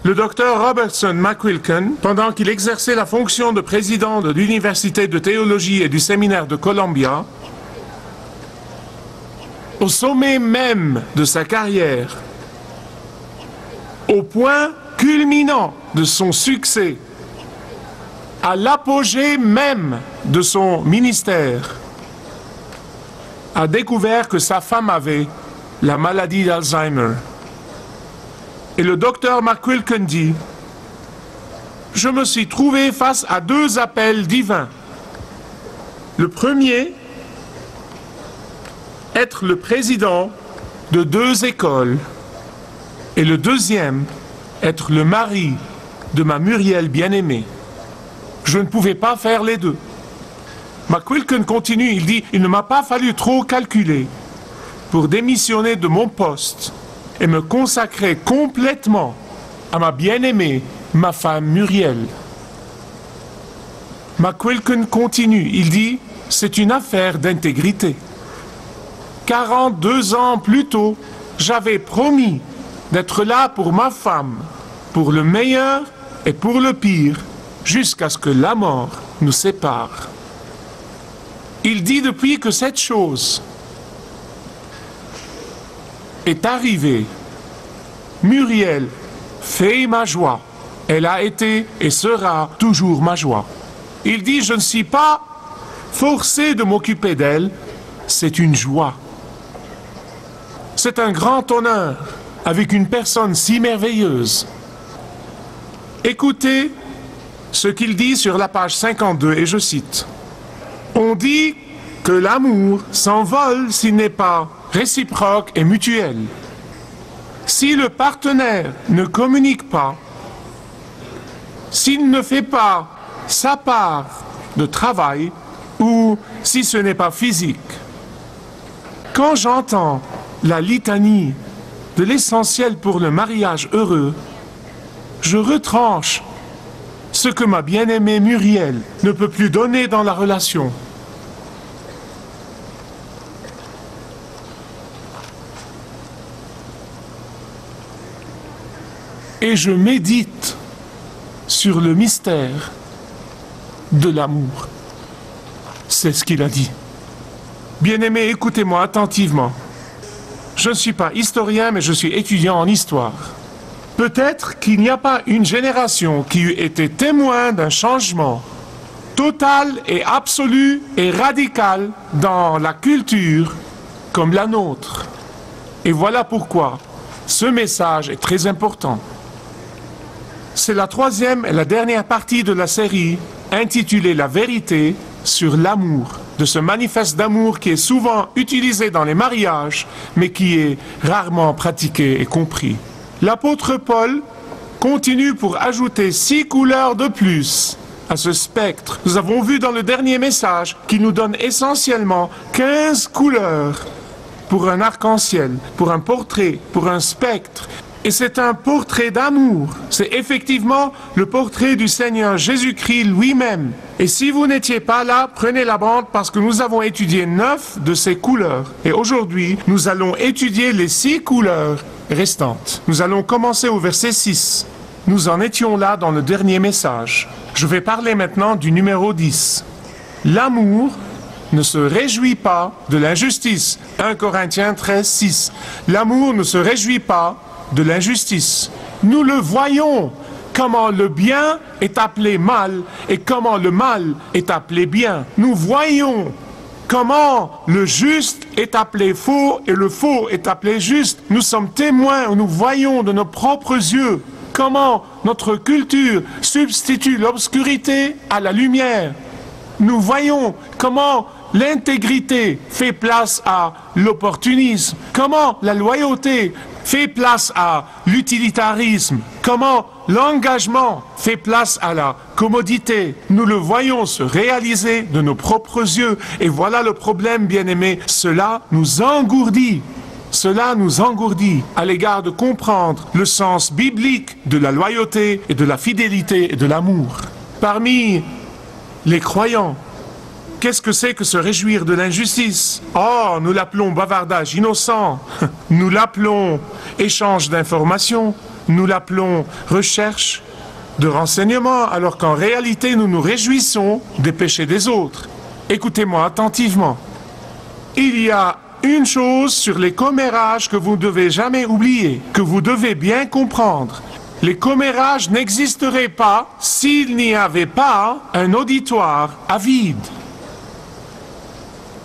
Le docteur Robertson McQuilkin, pendant qu'il exerçait la fonction de président de l'Université de théologie et du séminaire de Columbia, au sommet même de sa carrière, au point culminant de son succès, à l'apogée même de son ministère, a découvert que sa femme avait la maladie d'Alzheimer. Et le docteur McQuilkin dit, « Je me suis trouvé face à deux appels divins. Le premier, être le président de deux écoles, et le deuxième, être le mari de ma Muriel bien-aimée. Je ne pouvais pas faire les deux. » McQuilkin continue, il dit, « Il ne m'a pas fallu trop calculer pour démissionner de mon poste et me consacrer complètement à ma bien-aimée, ma femme Muriel. » McQuilkin continue, il dit, « C'est une affaire d'intégrité. 42 ans plus tôt, j'avais promis d'être là pour ma femme, pour le meilleur et pour le pire, jusqu'à ce que la mort nous sépare. » Il dit depuis que cette chose est arrivée, Muriel fait ma joie. Elle a été et sera toujours ma joie. Il dit, je ne suis pas forcé de m'occuper d'elle, c'est une joie. C'est un grand honneur avec une personne si merveilleuse. Écoutez ce qu'il dit sur la page 52, et je cite. On dit que l'amour s'envole s'il n'est pas réciproque et mutuel. Si le partenaire ne communique pas, s'il ne fait pas sa part de travail ou si ce n'est pas physique. Quand j'entends la litanie de l'essentiel pour le mariage heureux, je retranche ce que ma bien-aimée Muriel ne peut plus donner dans la relation. Et je médite sur le mystère de l'amour. C'est ce qu'il a dit. Bien-aimés, écoutez-moi attentivement. Je ne suis pas historien, mais je suis étudiant en histoire. Peut-être qu'il n'y a pas une génération qui eût été témoin d'un changement total et absolu et radical dans la culture comme la nôtre. Et voilà pourquoi ce message est très important. C'est la troisième et la dernière partie de la série intitulée « La vérité sur l'amour », de ce manifeste d'amour qui est souvent utilisé dans les mariages, mais qui est rarement pratiqué et compris. L'apôtre Paul continue pour ajouter 6 couleurs de plus à ce spectre. Nous avons vu dans le dernier message qu'il nous donne essentiellement 15 couleurs pour un arc-en-ciel, pour un portrait, pour un spectre. Et c'est un portrait d'amour. C'est effectivement le portrait du Seigneur Jésus-Christ lui-même. Et si vous n'étiez pas là, prenez la bande parce que nous avons étudié 9 de ces couleurs. Et aujourd'hui, nous allons étudier les 6 couleurs restantes. Nous allons commencer au verset 6. Nous en étions là dans le dernier message. Je vais parler maintenant du numéro 10. L'amour ne se réjouit pas de l'injustice. 1 Corinthiens 13, 6. L'amour ne se réjouit pas de l'injustice. Nous le voyons, comment le bien est appelé mal et comment le mal est appelé bien. Nous voyons comment le juste est appelé faux et le faux est appelé juste. Nous sommes témoins, nous voyons de nos propres yeux comment notre culture substitue l'obscurité à la lumière. Nous voyons comment l'intégrité fait place à l'opportunisme, comment la loyauté fait place à l'utilitarisme, comment l'engagement fait place à la commodité. Nous le voyons se réaliser de nos propres yeux. Et voilà le problème, bien-aimés, cela nous engourdit. Cela nous engourdit à l'égard de comprendre le sens biblique de la loyauté et de la fidélité et de l'amour. Parmi les croyants, qu'est-ce que c'est que se réjouir de l'injustice? Oh, nous l'appelons bavardage innocent, nous l'appelons échange d'informations, nous l'appelons recherche de renseignements, alors qu'en réalité, nous nous réjouissons des péchés des autres. Écoutez-moi attentivement. Il y a une chose sur les commérages que vous ne devez jamais oublier, que vous devez bien comprendre. Les commérages n'existeraient pas s'il n'y avait pas un auditoire avide.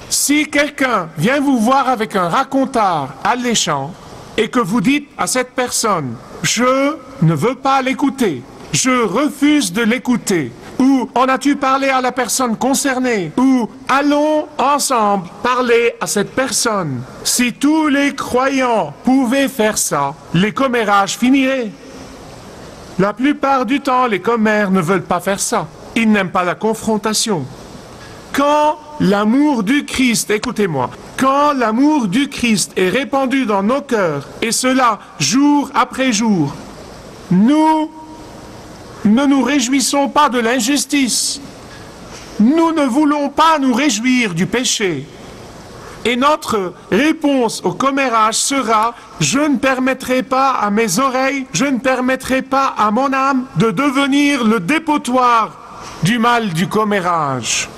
Si quelqu'un vient vous voir avec un racontard alléchant et que vous dites à cette personne « Je ne veux pas l'écouter, je refuse de l'écouter » ou « En as-tu parlé à la personne concernée » ou « Allons ensemble parler à cette personne ». Si tous les croyants pouvaient faire ça, les commérages finiraient. La plupart du temps, les commères ne veulent pas faire ça. Ils n'aiment pas la confrontation. Quand l'amour du Christ, écoutez-moi, quand l'amour du Christ est répandu dans nos cœurs, et cela jour après jour, nous ne nous réjouissons pas de l'injustice. Nous ne voulons pas nous réjouir du péché. Et notre réponse au commérage sera « Je ne permettrai pas à mes oreilles, je ne permettrai pas à mon âme de devenir le dépotoir du mal du commérage. »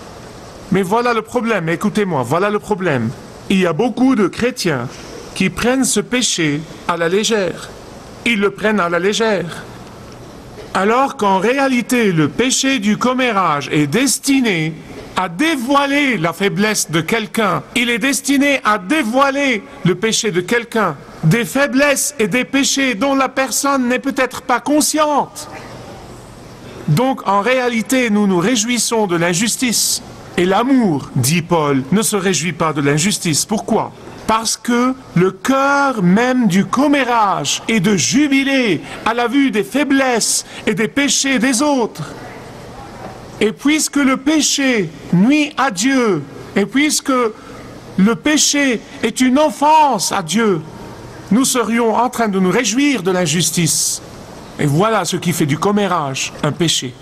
Mais voilà le problème, écoutez-moi, voilà le problème. Il y a beaucoup de chrétiens qui prennent ce péché à la légère. Ils le prennent à la légère. Alors qu'en réalité, le péché du commérage est destiné à dévoiler la faiblesse de quelqu'un. Il est destiné à dévoiler le péché de quelqu'un. Des faiblesses et des péchés dont la personne n'est peut-être pas consciente. Donc en réalité, nous nous réjouissons de l'injustice. Et l'amour, dit Paul, ne se réjouit pas de l'injustice. Pourquoi ? Parce que le cœur même du commérage est de jubiler à la vue des faiblesses et des péchés des autres. Et puisque le péché nuit à Dieu, et puisque le péché est une offense à Dieu, nous serions en train de nous réjouir de l'injustice. Et voilà ce qui fait du commérage un péché.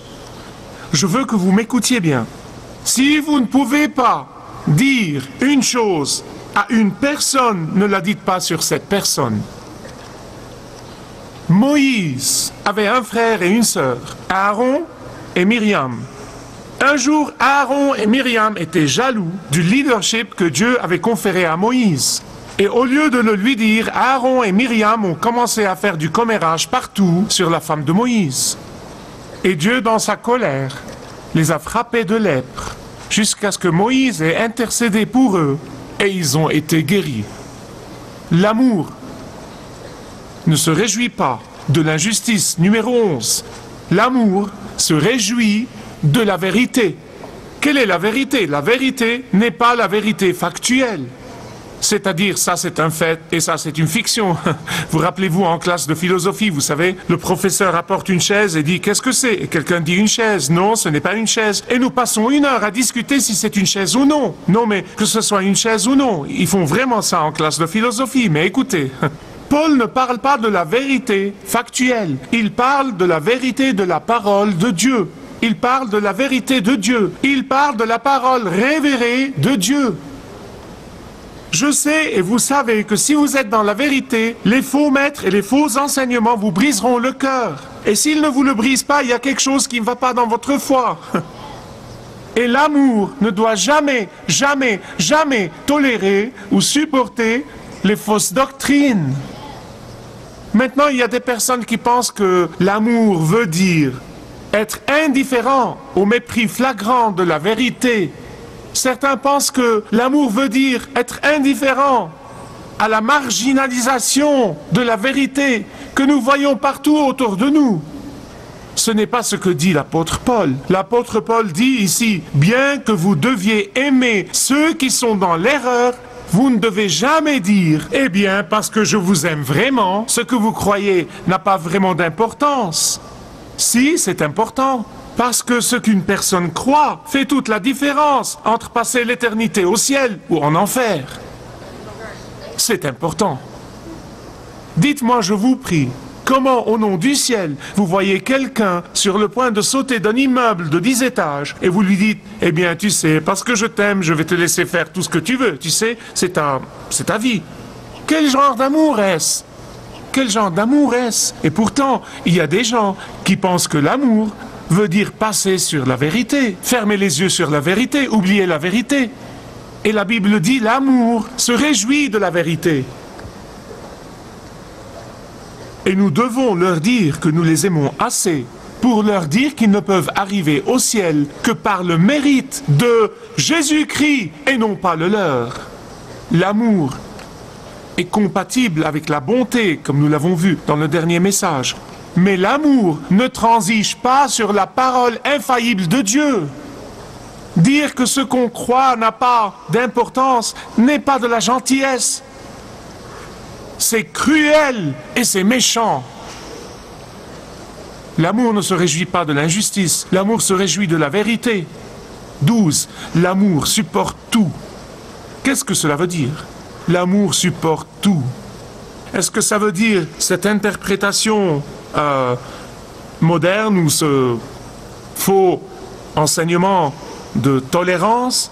Je veux que vous m'écoutiez bien. Si vous ne pouvez pas dire une chose à une personne, ne la dites pas sur cette personne. Moïse avait un frère et une sœur, Aaron et Myriam. Un jour, Aaron et Myriam étaient jaloux du leadership que Dieu avait conféré à Moïse. Et au lieu de le lui dire, Aaron et Myriam ont commencé à faire du commérage partout sur la femme de Moïse. Et Dieu, dans sa colère, les a frappés de lèpre, jusqu'à ce que Moïse ait intercédé pour eux, et ils ont été guéris. L'amour ne se réjouit pas de l'injustice. Numéro 11. L'amour se réjouit de la vérité. Quelle est la vérité? La vérité n'est pas la vérité factuelle. C'est-à-dire, ça c'est un fait et ça c'est une fiction. Vous rappelez-vous en classe de philosophie, vous savez, le professeur apporte une chaise et dit « Qu'est-ce que c'est ?» Et quelqu'un dit « Une chaise ». Non, ce n'est pas une chaise. Et nous passons 1 heure à discuter si c'est une chaise ou non. Non, mais que ce soit une chaise ou non, ils font vraiment ça en classe de philosophie. Mais écoutez, Paul ne parle pas de la vérité factuelle. Il parle de la vérité de la parole de Dieu. Il parle de la vérité de Dieu. Il parle de la parole révérée de Dieu. Je sais et vous savez que si vous êtes dans la vérité, les faux maîtres et les faux enseignements vous briseront le cœur. Et s'ils ne vous le brisent pas, il y a quelque chose qui ne va pas dans votre foi. Et l'amour ne doit jamais, jamais, jamais tolérer ou supporter les fausses doctrines. Maintenant, il y a des personnes qui pensent que l'amour veut dire être indifférent au mépris flagrant de la vérité. Certains pensent que l'amour veut dire être indifférent à la marginalisation de la vérité que nous voyons partout autour de nous. Ce n'est pas ce que dit l'apôtre Paul. L'apôtre Paul dit ici, bien que vous deviez aimer ceux qui sont dans l'erreur, vous ne devez jamais dire, eh bien, parce que je vous aime vraiment, ce que vous croyez n'a pas vraiment d'importance. Si, c'est important. Parce que ce qu'une personne croit fait toute la différence entre passer l'éternité au ciel ou en enfer. C'est important. Dites-moi, je vous prie, comment au nom du ciel, vous voyez quelqu'un sur le point de sauter d'un immeuble de 10 étages et vous lui dites, eh bien, tu sais, parce que je t'aime, je vais te laisser faire tout ce que tu veux, tu sais, c'est ta vie. Quel genre d'amour est-ce? quel genre d'amour est-ce? Et pourtant, il y a des gens qui pensent que l'amour veut dire passer sur la vérité, fermer les yeux sur la vérité, oublier la vérité. Et la Bible dit l'amour se réjouit de la vérité. Et nous devons leur dire que nous les aimons assez pour leur dire qu'ils ne peuvent arriver au ciel que par le mérite de Jésus-Christ et non pas le leur. L'amour est compatible avec la bonté, comme nous l'avons vu dans le dernier message. Mais l'amour ne transige pas sur la parole infaillible de Dieu. Dire que ce qu'on croit n'a pas d'importance n'est pas de la gentillesse. C'est cruel et c'est méchant. L'amour ne se réjouit pas de l'injustice, l'amour se réjouit de la vérité. 12. L'amour supporte tout. Qu'est-ce que cela veut dire? L'amour supporte tout. Est-ce que ça veut dire cette interprétation moderne ou ce faux enseignement de tolérance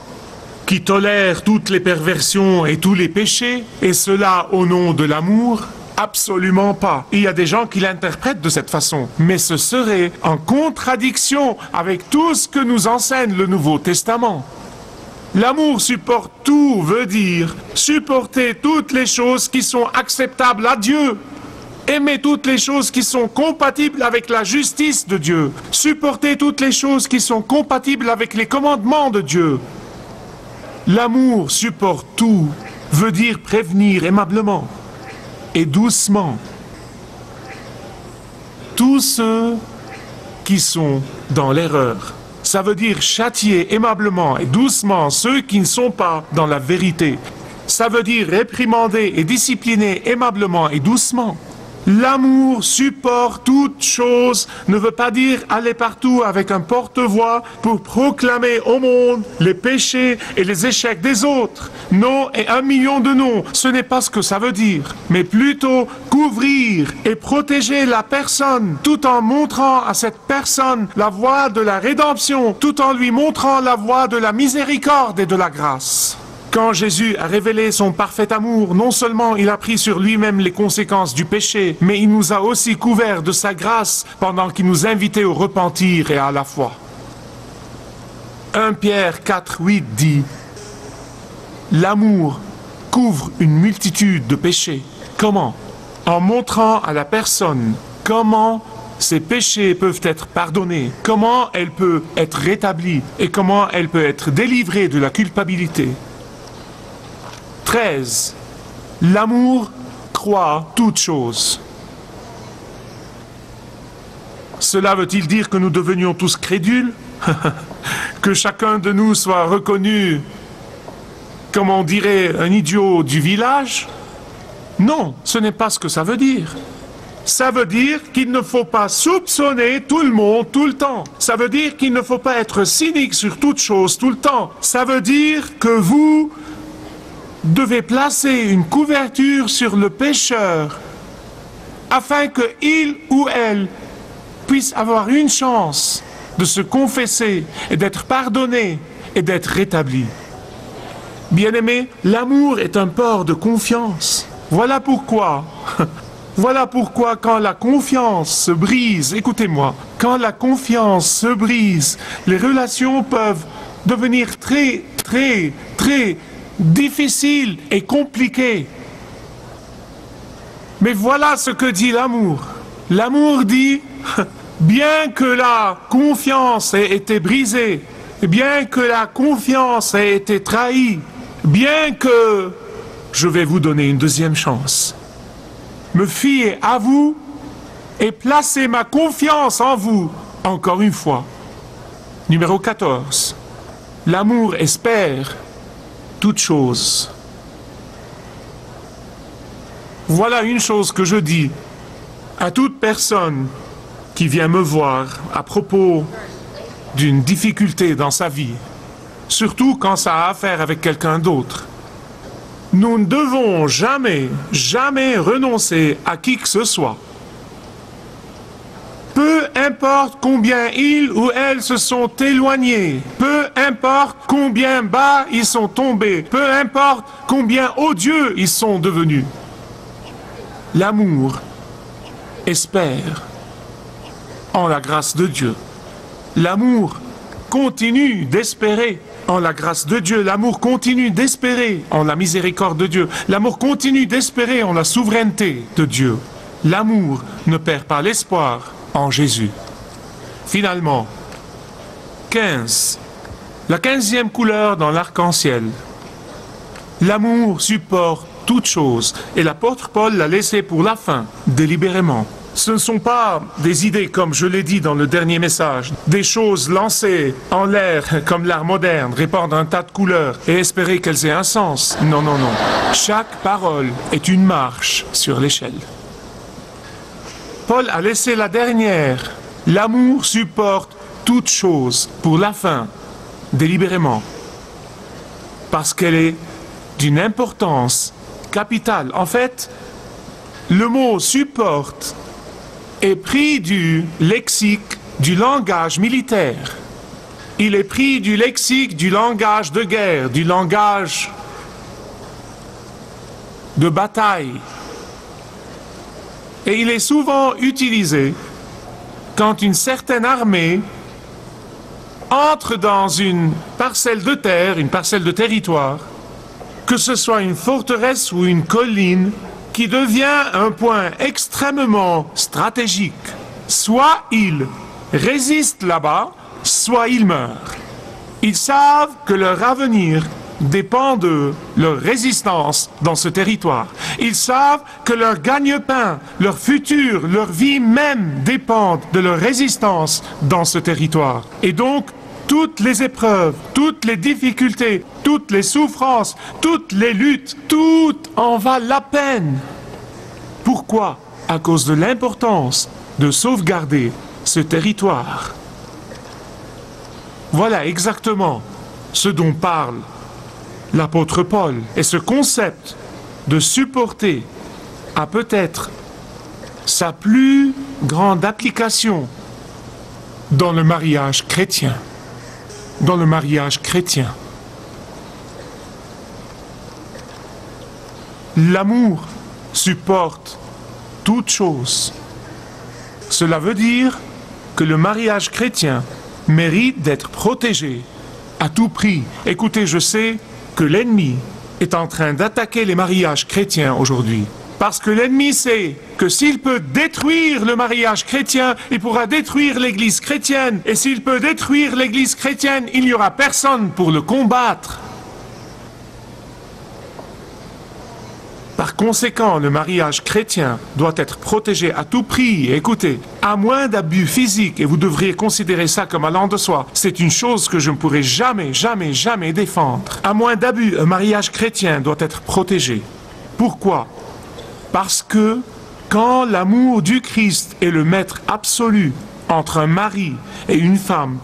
qui tolère toutes les perversions et tous les péchés, et cela au nom de l'amour? Absolument pas. Il y a des gens qui l'interprètent de cette façon, mais ce serait en contradiction avec tout ce que nous enseigne le Nouveau Testament. L'amour supporte tout veut dire supporter toutes les choses qui sont acceptables à Dieu. Aimer toutes les choses qui sont compatibles avec la justice de Dieu. Supporter toutes les choses qui sont compatibles avec les commandements de Dieu. L'amour supporte tout veut dire prévenir aimablement et doucement tous ceux qui sont dans l'erreur. Ça veut dire châtier aimablement et doucement ceux qui ne sont pas dans la vérité. Ça veut dire réprimander et discipliner aimablement et doucement. L'amour supporte toute chose ne veut pas dire aller partout avec un porte-voix pour proclamer au monde les péchés et les échecs des autres. Non et 1 million de non, ce n'est pas ce que ça veut dire, mais plutôt couvrir et protéger la personne tout en montrant à cette personne la voie de la rédemption, tout en lui montrant la voie de la miséricorde et de la grâce. Quand Jésus a révélé son parfait amour, non seulement il a pris sur lui-même les conséquences du péché, mais il nous a aussi couverts de sa grâce pendant qu'il nous invitait au repentir et à la foi. 1 Pierre 4:8 dit « L'amour couvre une multitude de péchés. » Comment? En montrant à la personne comment ses péchés peuvent être pardonnés, comment elle peut être rétablie et comment elle peut être délivrée de la culpabilité. 13. L'amour croit toutes choses. Cela veut-il dire que nous devenions tous crédules? Que chacun de nous soit reconnu, comme on dirait, un idiot du village? Non, ce n'est pas ce que ça veut dire. Ça veut dire qu'il ne faut pas soupçonner tout le monde tout le temps. Ça veut dire qu'il ne faut pas être cynique sur toute chose tout le temps. Ça veut dire que vous devez placer une couverture sur le pécheur afin qu'il ou elle puisse avoir une chance de se confesser et d'être pardonné et d'être rétabli. Bien-aimés, l'amour est un port de confiance. Voilà pourquoi quand la confiance se brise, écoutez-moi, quand la confiance se brise, les relations peuvent devenir très difficiles et compliquées. Mais voilà ce que dit l'amour. L'amour dit, bien que la confiance ait été brisée, bien que la confiance ait été trahie, bien que je vais vous donner une deuxième chance. Me fier à vous et placer ma confiance en vous, encore une fois. Numéro 14. L'amour espère toute chose. Voilà une chose que je dis à toute personne qui vient me voir à propos d'une difficulté dans sa vie, surtout quand ça a affaire avec quelqu'un d'autre. Nous ne devons jamais renoncer à qui que ce soit. Peu importe combien ils ou elles se sont éloignés, peu importe combien bas ils sont tombés, peu importe combien odieux ils sont devenus. L'amour espère en la grâce de Dieu. L'amour continue d'espérer en la grâce de Dieu. L'amour continue d'espérer en la miséricorde de Dieu. L'amour continue d'espérer en la souveraineté de Dieu. L'amour ne perd pas l'espoir en Jésus. Finalement, 15. La 15e couleur dans l'arc-en-ciel. L'amour supporte toute chose, et l'apôtre Paul l'a laissé pour la fin, délibérément. Ce ne sont pas des idées, comme je l'ai dit dans le dernier message, des choses lancées en l'air comme l'art moderne, répandre un tas de couleurs et espérer qu'elles aient un sens. Non, non, non. Chaque parole est une marche sur l'échelle. Paul a laissé la dernière. L'amour supporte toute chose pour la fin, délibérément, parce qu'elle est d'une importance capitale. En fait, le mot supporte est pris du lexique du langage militaire. Il est pris du lexique du langage de guerre, du langage de bataille. Et il est souvent utilisé quand une certaine armée entre dans une parcelle de terre, une parcelle de territoire, que ce soit une forteresse ou une colline, qui devient un point extrêmement stratégique. Soit ils résistent là-bas, soit ils meurent. Ils savent que leur avenir dépend de leur résistance dans ce territoire. Ils savent que leur gagne-pain, leur futur, leur vie même dépendent de leur résistance dans ce territoire. Et donc, toutes les épreuves, toutes les difficultés, toutes les souffrances, toutes les luttes, tout en valent la peine. Pourquoi? À cause de l'importance de sauvegarder ce territoire. Voilà exactement ce dont parle l'apôtre Paul. Et ce concept de supporter a peut-être sa plus grande application dans le mariage chrétien. Dans le mariage chrétien. L'amour supporte toute chose. Cela veut dire que le mariage chrétien mérite d'être protégé à tout prix. Écoutez, je sais que l'ennemi est en train d'attaquer les mariages chrétiens aujourd'hui. Parce que l'ennemi sait que s'il peut détruire le mariage chrétien, il pourra détruire l'Église chrétienne. Et s'il peut détruire l'Église chrétienne, il n'y aura personne pour le combattre. Par conséquent, le mariage chrétien doit être protégé à tout prix. Et écoutez, à moins d'abus physiques, et vous devriez considérer ça comme allant de soi, c'est une chose que je ne pourrai jamais, jamais, jamais défendre. À moins d'abus, un mariage chrétien doit être protégé. Pourquoi? Parce que quand l'amour du Christ est le maître absolu entre un mari et une femme,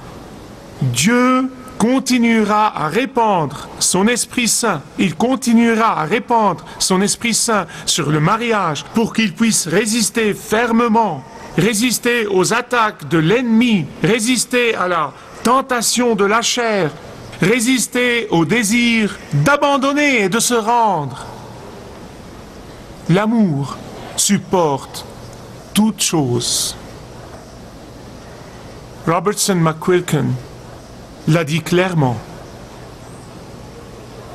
Dieu continuera à répandre son Esprit Saint. Il continuera à répandre son Esprit Saint sur le mariage pour qu'il puisse résister fermement, résister aux attaques de l'ennemi, résister à la tentation de la chair, résister au désir d'abandonner et de se rendre. L'amour supporte toute chose. Robertson McQuilkin l'a dit clairement.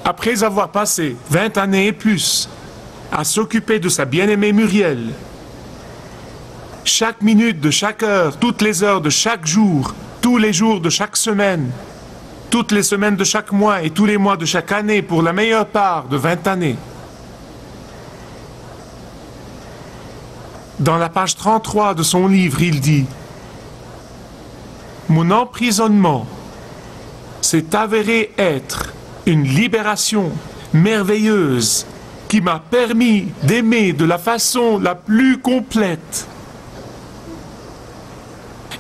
Après avoir passé 20 années et plus à s'occuper de sa bien-aimée Muriel, chaque minute de chaque heure, toutes les heures de chaque jour, tous les jours de chaque semaine, toutes les semaines de chaque mois et tous les mois de chaque année pour la meilleure part de 20 années, dans la page 33 de son livre, il dit « Mon emprisonnement s'est avéré être une libération merveilleuse qui m'a permis d'aimer de la façon la plus complète. »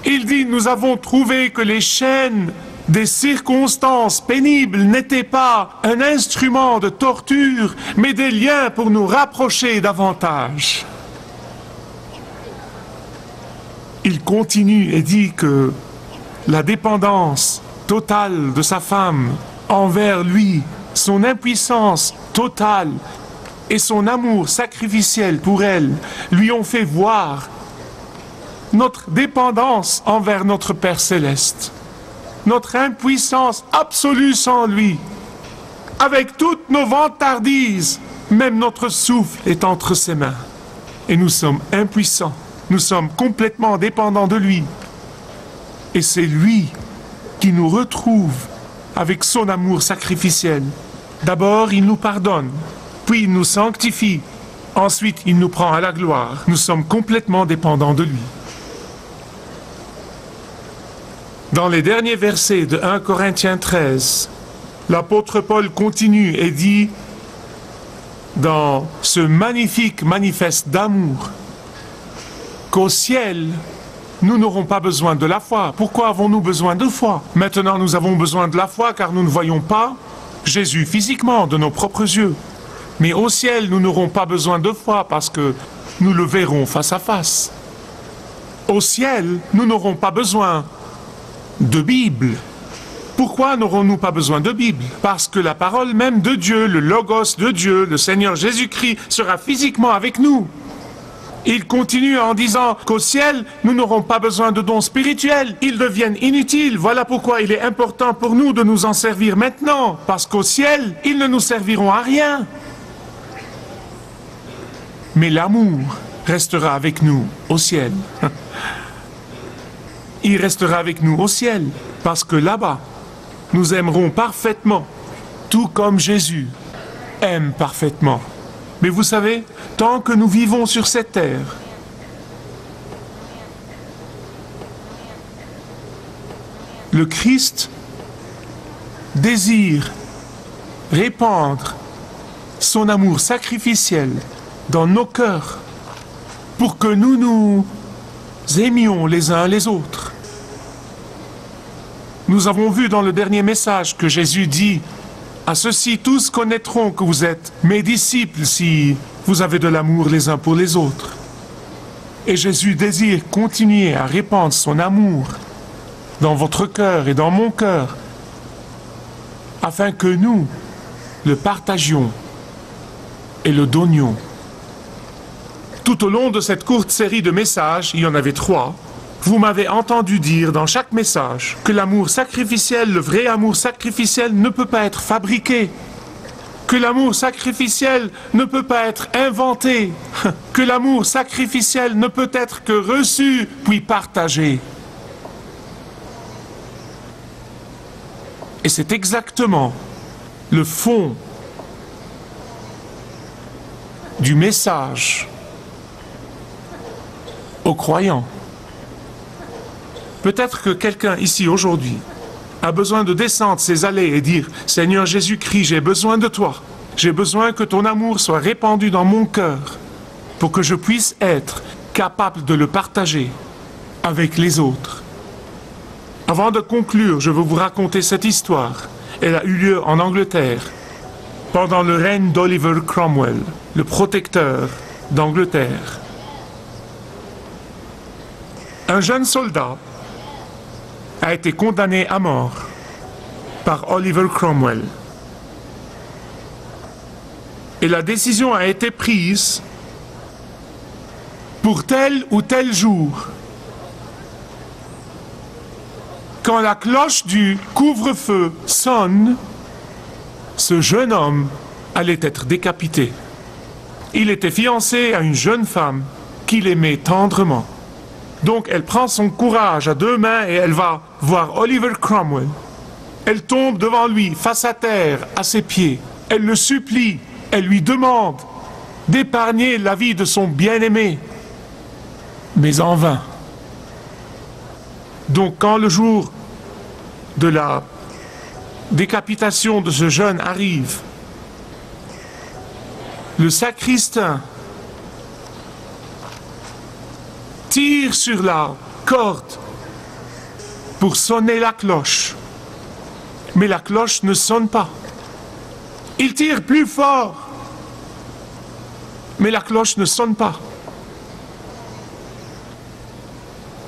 Il dit « Nous avons trouvé que les chaînes des circonstances pénibles n'étaient pas un instrument de torture, mais des liens pour nous rapprocher davantage. » Il continue et dit que la dépendance totale de sa femme envers lui, son impuissance totale et son amour sacrificiel pour elle lui ont fait voir notre dépendance envers notre Père céleste, notre impuissance absolue sans lui, avec toutes nos vantardises, même notre souffle est entre ses mains. Et nous sommes impuissants, nous sommes complètement dépendants de lui. Et c'est lui qui nous retrouve avec son amour sacrificiel. D'abord, il nous pardonne, puis il nous sanctifie, ensuite il nous prend à la gloire. Nous sommes complètement dépendants de lui. Dans les derniers versets de 1 Corinthiens 13, l'apôtre Paul continue et dit, dans ce magnifique manifeste d'amour, qu'au ciel, nous n'aurons pas besoin de la foi. Pourquoi avons-nous besoin de foi? Maintenant, nous avons besoin de la foi car nous ne voyons pas Jésus physiquement de nos propres yeux. Mais au ciel, nous n'aurons pas besoin de foi parce que nous le verrons face à face. Au ciel, nous n'aurons pas besoin de Bible. Pourquoi n'aurons-nous pas besoin de Bible? Parce que la parole même de Dieu, le Logos de Dieu, le Seigneur Jésus-Christ, sera physiquement avec nous. Il continue en disant qu'au ciel, nous n'aurons pas besoin de dons spirituels. Ils deviennent inutiles. Voilà pourquoi il est important pour nous de nous en servir maintenant. Parce qu'au ciel, ils ne nous serviront à rien. Mais l'amour restera avec nous au ciel. Il restera avec nous au ciel. Parce que là-bas, nous aimerons parfaitement, tout comme Jésus aime parfaitement. Mais vous savez, tant que nous vivons sur cette terre, le Christ désire répandre son amour sacrificiel dans nos cœurs pour que nous nous aimions les uns les autres. Nous avons vu dans le dernier message que Jésus dit « À ceux-ci, tous connaîtront que vous êtes mes disciples si vous avez de l'amour les uns pour les autres. » Et Jésus désire continuer à répandre son amour dans votre cœur et dans mon cœur, afin que nous le partagions et le donnions. Tout au long de cette courte série de messages, il y en avait 3, vous m'avez entendu dire dans chaque message que l'amour sacrificiel, le vrai amour sacrificiel ne peut pas être fabriqué, que l'amour sacrificiel ne peut pas être inventé, que l'amour sacrificiel ne peut être que reçu puis partagé. Et c'est exactement le fond du message aux croyants. Peut-être que quelqu'un ici aujourd'hui a besoin de descendre ces allées et dire « Seigneur Jésus-Christ, j'ai besoin de toi. J'ai besoin que ton amour soit répandu dans mon cœur pour que je puisse être capable de le partager avec les autres. » Avant de conclure, je veux vous raconter cette histoire. Elle a eu lieu en Angleterre pendant le règne d'Oliver Cromwell, le protecteur d'Angleterre. Un jeune soldat a été condamné à mort par Oliver Cromwell. Et la décision a été prise pour tel ou tel jour. Quand la cloche du couvre-feu sonne, ce jeune homme allait être décapité. Il était fiancé à une jeune femme qu'il aimait tendrement. Donc elle prend son courage à 2 mains et elle va voir Oliver Cromwell. Elle tombe devant lui, face à terre, à ses pieds. Elle le supplie, elle lui demande d'épargner la vie de son bien-aimé. Mais en vain. Donc quand le jour de la décapitation de ce jeune arrive, le sacristain tire sur la corde pour sonner la cloche. Mais la cloche ne sonne pas. Il tire plus fort. Mais la cloche ne sonne pas.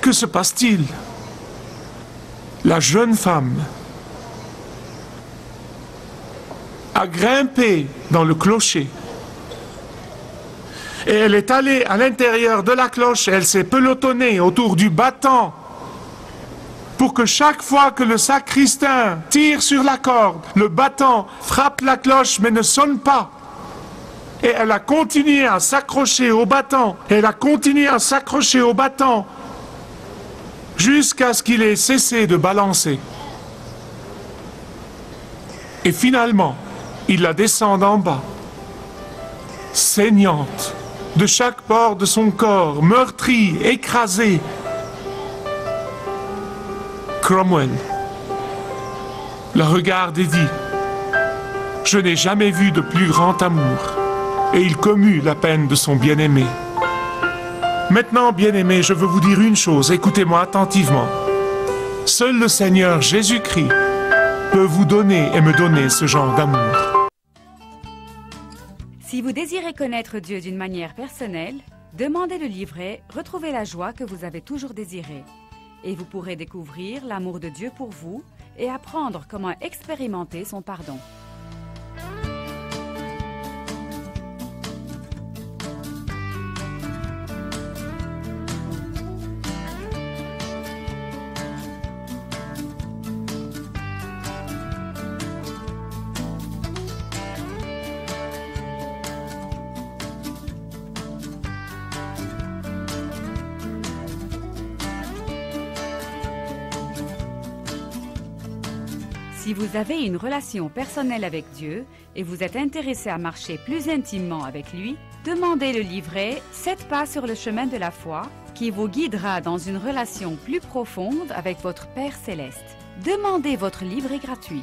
Que se passe-t-il? La jeune femme a grimpé dans le clocher Et elle est allée à l'intérieur de la cloche et elle s'est pelotonnée autour du battant pour que chaque fois que le sacristain tire sur la corde, le battant frappe la cloche mais ne sonne pas. Et elle a continué à s'accrocher au battant, elle a continué à s'accrocher au battant jusqu'à ce qu'il ait cessé de balancer. Et finalement, il la descend en bas, saignante, de chaque pore de son corps, meurtrie, écrasée. Cromwell la regarde et dit « Je n'ai jamais vu de plus grand amour. » Et il commut la peine de son bien-aimé. Maintenant, bien-aimé, je veux vous dire une chose, écoutez-moi attentivement. Seul le Seigneur Jésus-Christ peut vous donner et me donner ce genre d'amour. Si vous désirez connaître Dieu d'une manière personnelle, demandez le livret « Retrouvez la joie que vous avez toujours désirée » et vous pourrez découvrir l'amour de Dieu pour vous et apprendre comment expérimenter son pardon. Si vous avez une relation personnelle avec Dieu et vous êtes intéressé à marcher plus intimement avec lui, demandez le livret « 7 pas sur le chemin de la foi » qui vous guidera dans une relation plus profonde avec votre Père Céleste. Demandez votre livret gratuit.